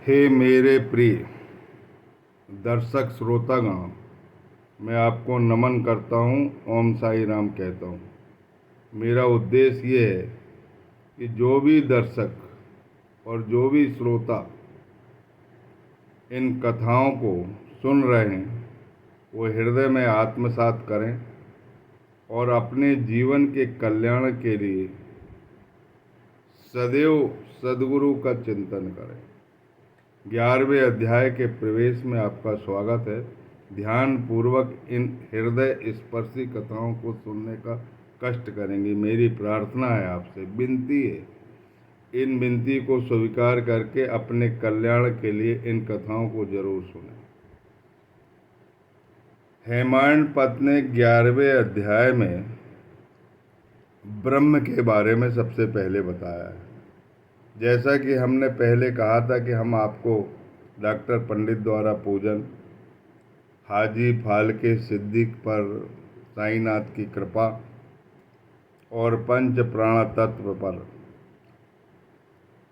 हे मेरे प्रिय दर्शक श्रोतागण, मैं आपको नमन करता हूँ। ओम साई राम कहता हूँ। मेरा उद्देश्य ये है कि जो भी दर्शक और जो भी श्रोता इन कथाओं को सुन रहे हैं वो हृदय में आत्मसात करें और अपने जीवन के कल्याण के लिए सदैव सद्गुरु का चिंतन करें। 11वें अध्याय के प्रवेश में आपका स्वागत है। ध्यान पूर्वक इन हृदय स्पर्शी कथाओं को सुनने का कष्ट करेंगे। मेरी प्रार्थना है, आपसे विनती है, इन विनती को स्वीकार करके अपने कल्याण के लिए इन कथाओं को जरूर सुनें। हेमाडपंत ने 11वें अध्याय में ब्रह्म के बारे में सबसे पहले बताया है। जैसा कि हमने पहले कहा था कि हम आपको डॉक्टर पंडित द्वारा पूजन, हाजी फाल्के सिद्दीक पर साईनाथ की कृपा और पंच प्राण तत्व पर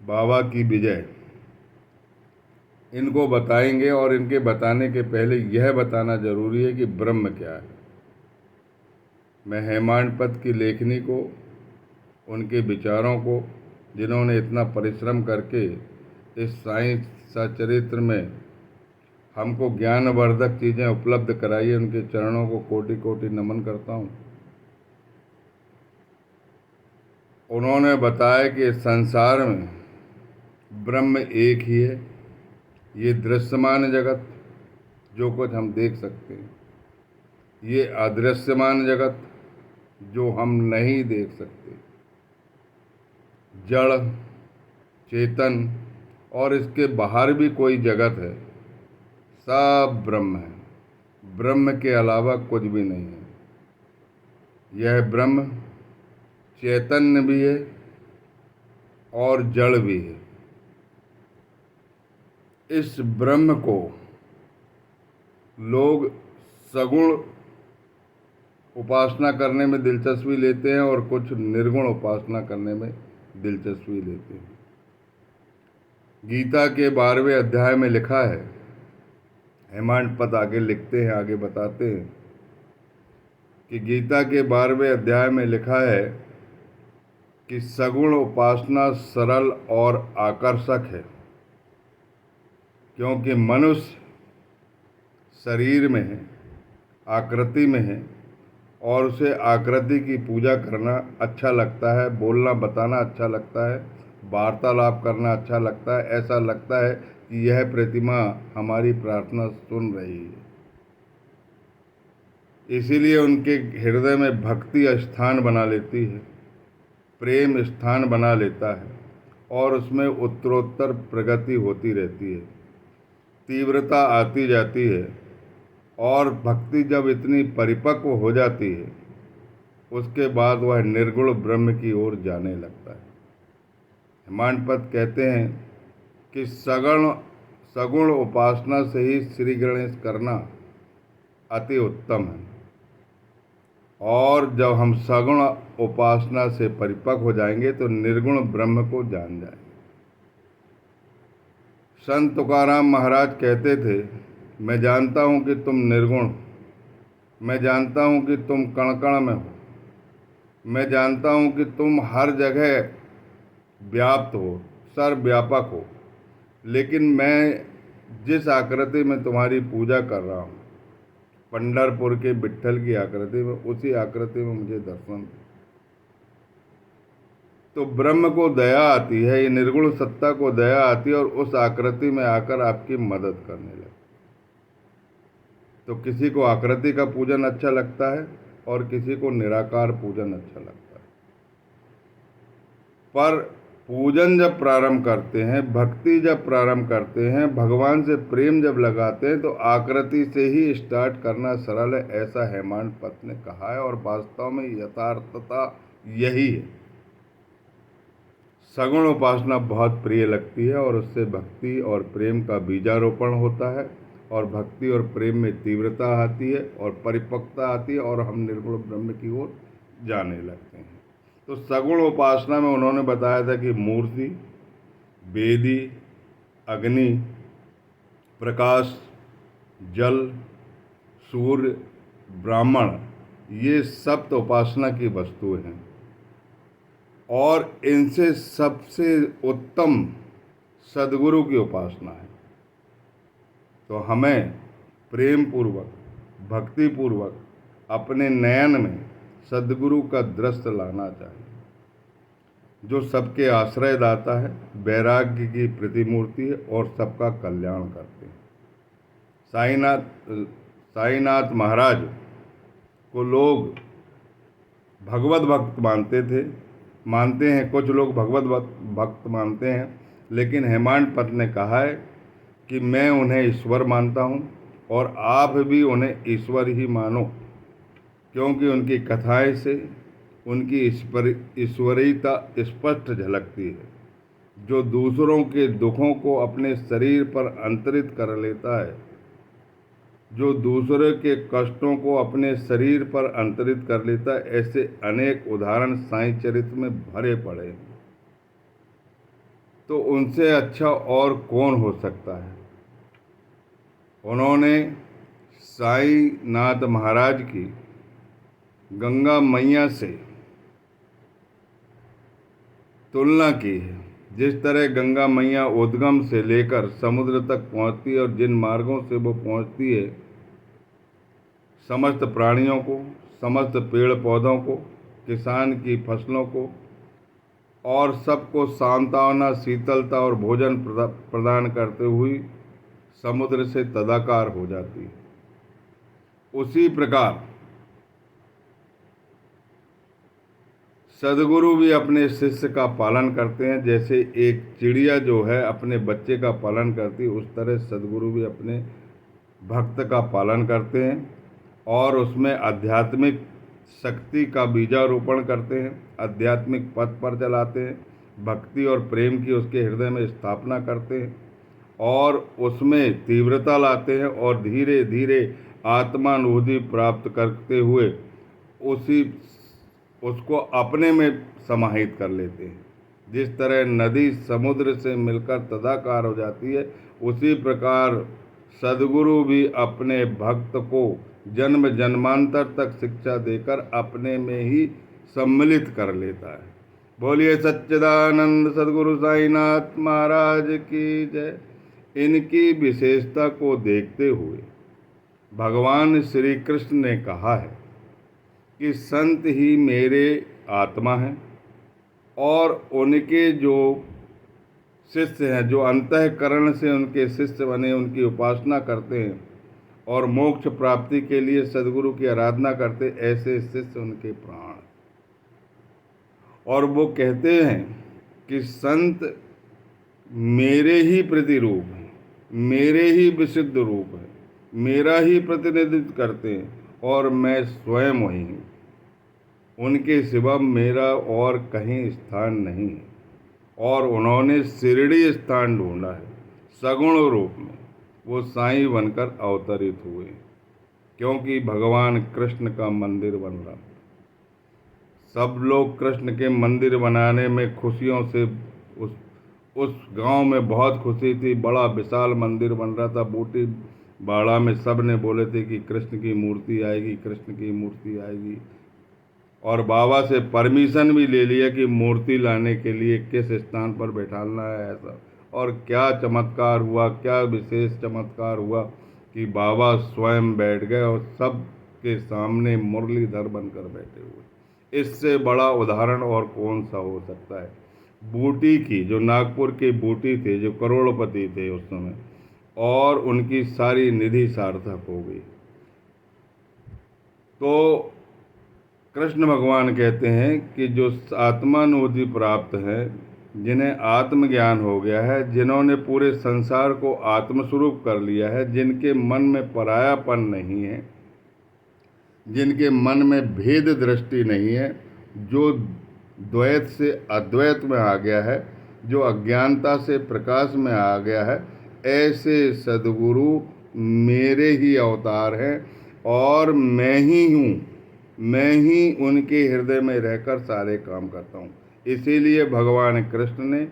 बाबा की विजय, इनको बताएंगे। और इनके बताने के पहले यह बताना जरूरी है कि ब्रह्म क्या है। मैं हेमाडपंत की लेखनी को, उनके विचारों को, जिन्होंने इतना परिश्रम करके इस साई सचरित्र में हमको ज्ञानवर्धक चीज़ें उपलब्ध कराई है, उनके चरणों को कोटि कोटि नमन करता हूँ। उन्होंने बताया कि संसार में ब्रह्म एक ही है। ये दृश्यमान जगत, जो कुछ हम देख सकते हैं, ये अदृश्यमान जगत, जो हम नहीं देख सकते, जड़, चेतन और इसके बाहर भी कोई जगत है, सब ब्रह्म है। ब्रह्म के अलावा कुछ भी नहीं है। यह ब्रह्म चैतन्य भी है और जड़ भी है। इस ब्रह्म को लोग सगुण उपासना करने में दिलचस्पी लेते हैं और कुछ निर्गुण उपासना करने में दिलचस्पी लेते हैं। गीता के 12वें अध्याय में लिखा है, हेमाडपंत आगे लिखते हैं, आगे बताते हैं कि गीता के 12वें अध्याय में लिखा है कि सगुण उपासना सरल और आकर्षक है, क्योंकि मनुष्य शरीर में है, आकृति में है और उसे आकृति की पूजा करना अच्छा लगता है, बोलना बताना अच्छा लगता है, वार्तालाप करना अच्छा लगता है। ऐसा लगता है कि यह प्रतिमा हमारी प्रार्थना सुन रही है। इसीलिए उनके हृदय में भक्ति स्थान बना लेती है, प्रेम स्थान बना लेता है और उसमें उत्तरोत्तर प्रगति होती रहती है, तीव्रता आती जाती है। और भक्ति जब इतनी परिपक्व हो जाती है, उसके बाद वह निर्गुण ब्रह्म की ओर जाने लगता है। हेमाडपंत कहते हैं कि सगुण उपासना से ही श्री गणेश करना अति उत्तम है। और जब हम सगुण उपासना से परिपक्व हो जाएंगे तो निर्गुण ब्रह्म को जान जाएंगे। संत तुकाराम महाराज कहते थे, मैं जानता हूँ कि तुम निर्गुण, मैं जानता हूँ कि तुम कण कण में हो, मैं जानता हूँ कि तुम हर जगह व्याप्त हो, सर्वव्यापक हो, लेकिन मैं जिस आकृति में तुम्हारी पूजा कर रहा हूँ, पंढरपुर के विट्ठल की आकृति में, उसी आकृति में मुझे दर्शन दो। तो ब्रह्म को दया आती है, ये निर्गुण सत्ता को दया आती है और उस आकृति में आकर आपकी मदद करने लगती। तो किसी को आकृति का पूजन अच्छा लगता है और किसी को निराकार पूजन अच्छा लगता है। पर पूजन जब प्रारंभ करते हैं, भक्ति जब प्रारंभ करते हैं, भगवान से प्रेम जब लगाते हैं, तो आकृति से ही स्टार्ट करना सरल है, ऐसा हेमाडपंत ने कहा है। और वास्तव में यथार्थता यही है। सगुण उपासना बहुत प्रिय लगती है और उससे भक्ति और प्रेम का बीजारोपण होता है और भक्ति और प्रेम में तीव्रता आती है और परिपक्वता आती है और हम निर्गुण ब्रह्म की ओर जाने लगते हैं। तो सगुण उपासना में उन्होंने बताया था कि मूर्ति, वेदी, अग्नि, प्रकाश, जल, सूर्य, ब्राह्मण, ये सब तो उपासना की वस्तुएं हैं और इनसे सबसे उत्तम सद्गुरु की उपासना है। तो हमें प्रेम पूर्वक, भक्ति पूर्वक अपने नयन में सद्गुरु का दृश्य लाना चाहिए, जो सबके आश्रय दाता है, वैराग्य की प्रतिमूर्ति है और सबका कल्याण करते हैं। साईनाथ महाराज को लोग भगवत भक्त मानते हैं, कुछ लोग भगवत भक्त मानते हैं, लेकिन हेमाडपंत ने कहा है कि मैं उन्हें ईश्वर मानता हूँ और आप भी उन्हें ईश्वर ही मानो, क्योंकि उनकी कथाएं से उनकी ईश्वरीयता स्पष्ट झलकती है। जो दूसरों के दुखों को अपने शरीर पर अंतरित कर लेता है, जो दूसरे के कष्टों को अपने शरीर पर अंतरित कर लेता है, ऐसे अनेक उदाहरण साईं चरित्र में भरे पड़े हैं। तो उनसे अच्छा और कौन हो सकता है। उन्होंने साईनाथ महाराज की गंगा मैया से तुलना की है। जिस तरह गंगा मैया उद्गम से लेकर समुद्र तक पहुंचती है और जिन मार्गों से वो पहुंचती है, समस्त प्राणियों को, समस्त पेड़ पौधों को, किसान की फसलों को और सबको सांत्वना, शीतलता और भोजन प्रदान करते हुए समुद्र से तदाकार हो जाती है, उसी प्रकार सद्गुरु भी अपने शिष्य का पालन करते हैं। जैसे एक चिड़िया जो है अपने बच्चे का पालन करती है, उस तरह सद्गुरु भी अपने भक्त का पालन करते हैं और उसमें आध्यात्मिक शक्ति का बीजारोपण करते हैं, आध्यात्मिक पथ पर चलाते हैं, भक्ति और प्रेम की उसके हृदय में स्थापना करते हैं और उसमें तीव्रता लाते हैं और धीरे धीरे आत्मानुभूति प्राप्त करते हुए उसको अपने में समाहित कर लेते हैं। जिस तरह नदी समुद्र से मिलकर तदाकार हो जाती है, उसी प्रकार सद्गुरु भी अपने भक्त को जन्म जन्मांतर तक शिक्षा देकर अपने में ही सम्मिलित कर लेता है। बोलिए सच्चिदानंद सद्गुरु साईनाथ महाराज की जय। इनकी विशेषता को देखते हुए भगवान श्री कृष्ण ने कहा है कि संत ही मेरे आत्मा हैं और उनके जो शिष्य हैं, जो अंतःकरण से उनके शिष्य बने, उनकी उपासना करते हैं और मोक्ष प्राप्ति के लिए सद्गुरु की आराधना करते, ऐसे शिष्य उनके प्राण। और वो कहते हैं कि संत मेरे ही प्रतिरूप हैं, मेरे ही विशुद्ध रूप है, मेरा ही प्रतिनिधित्व करते हैं और मैं स्वयं वही हूँ। उनके सिवा मेरा और कहीं स्थान नहीं है। और उन्होंने शिरडी स्थान ढूंढा है, सगुण रूप में वो साईं बनकर अवतरित हुए, क्योंकि भगवान कृष्ण का मंदिर बन रहा। सब लोग कृष्ण के मंदिर बनाने में खुशियों से उस गांव में बहुत खुशी थी। बड़ा विशाल मंदिर बन रहा था। बूटी बाड़ा में सब ने बोले थे कि कृष्ण की मूर्ति आएगी, कृष्ण की मूर्ति आएगी। और बाबा से परमिशन भी ले लिया कि मूर्ति लाने के लिए किस स्थान पर बैठाना है ऐसा। और क्या चमत्कार हुआ, क्या विशेष चमत्कार हुआ कि बाबा स्वयं बैठ गए और सब के सामने मुरलीधर बनकर बैठे हुए। इससे बड़ा उदाहरण और कौन सा हो सकता है। बूटी की, जो नागपुर के बूटी थे, जो करोड़पति थे उस समय, और उनकी सारी निधि सार्थक हो गई। तो कृष्ण भगवान कहते हैं कि जो आत्मानुभूति प्राप्त है, जिन्हें आत्मज्ञान हो गया है, जिन्होंने पूरे संसार को आत्मस्वरूप कर लिया है, जिनके मन में परायापन नहीं है, जिनके मन में भेद दृष्टि नहीं है, जो द्वैत से अद्वैत में आ गया है, जो अज्ञानता से प्रकाश में आ गया है, ऐसे सद्गुरु मेरे ही अवतार हैं और मैं ही हूँ। मैं ही उनके हृदय में रहकर सारे काम करता हूँ। इसीलिए भगवान कृष्ण ने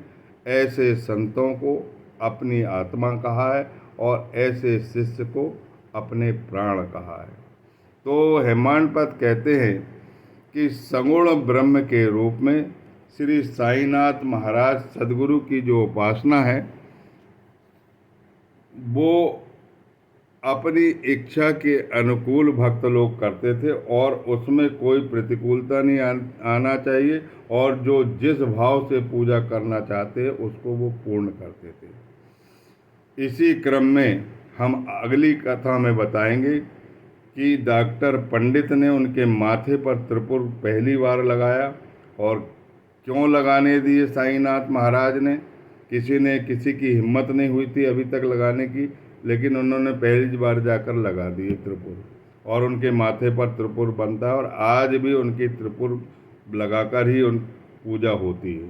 ऐसे संतों को अपनी आत्मा कहा है और ऐसे शिष्य को अपने प्राण कहा है। तो हेमाडपंत कहते हैं कि सगुण ब्रह्म के रूप में श्री साईनाथ महाराज सद्गुरु की जो उपासना है वो अपनी इच्छा के अनुकूल भक्त लोग करते थे और उसमें कोई प्रतिकूलता नहीं आना चाहिए, और जो जिस भाव से पूजा करना चाहते हैं उसको वो पूर्ण करते थे। इसी क्रम में हम अगली कथा में बताएंगे कि डॉक्टर पंडित ने उनके माथे पर त्रिपुर पहली बार लगाया, और क्यों लगाने दिए साईनाथ महाराज ने। किसी की हिम्मत नहीं हुई थी अभी तक लगाने की, लेकिन उन्होंने पहली बार जाकर लगा दिए त्रिपुर, और उनके माथे पर त्रिपुर बनता है, और आज भी उनकी त्रिपुर लगाकर ही उन पूजा होती है।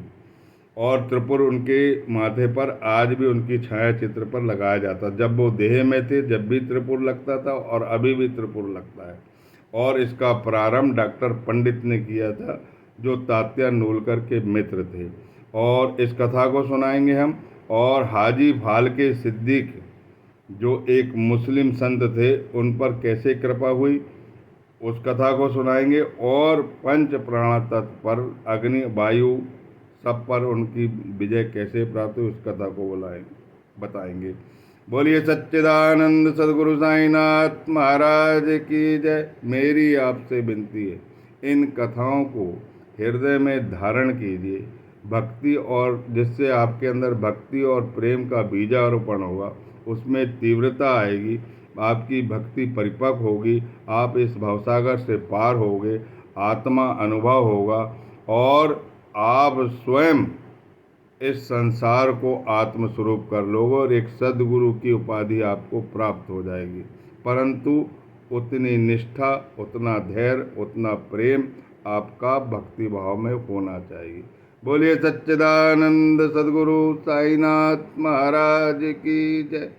और त्रिपुर उनके माथे पर आज भी उनकी छाया चित्र पर लगाया जाता। जब वो देह में थे जब भी त्रिपुर लगता था, और अभी भी त्रिपुर लगता है। और इसका प्रारंभ डॉक्टर पंडित ने किया था, जो तात्या नूलकर के मित्र थे। और इस कथा को सुनाएंगे हम। और हाजी फाल्के सिद्दीक जो एक मुस्लिम संत थे, उन पर कैसे कृपा हुई उस कथा को सुनाएंगे। और पंच प्राण तत्व पर, अग्नि वायु सब पर उनकी विजय कैसे प्राप्त हुई उस कथा को बताएंगे। बोलिए सच्चिदानंद सद्गुरु साईनाथ महाराज की जय। मेरी आपसे विनती है, इन कथाओं को हृदय में धारण कीजिए, भक्ति, और जिससे आपके अंदर भक्ति और प्रेम का बीजारोपण होगा, उसमें तीव्रता आएगी, आपकी भक्ति परिपक्व होगी, आप इस भवसागर से पार होगे, आत्मा अनुभव होगा, और आप स्वयं इस संसार को आत्मस्वरूप कर लोगे, और एक सद्गुरु की उपाधि आपको प्राप्त हो जाएगी। परंतु उतनी निष्ठा, उतना धैर्य, उतना प्रेम आपका भक्ति भाव में होना चाहिए। बोलिए सच्चिदानंद सद्गुरु साईनाथ महाराज की जय।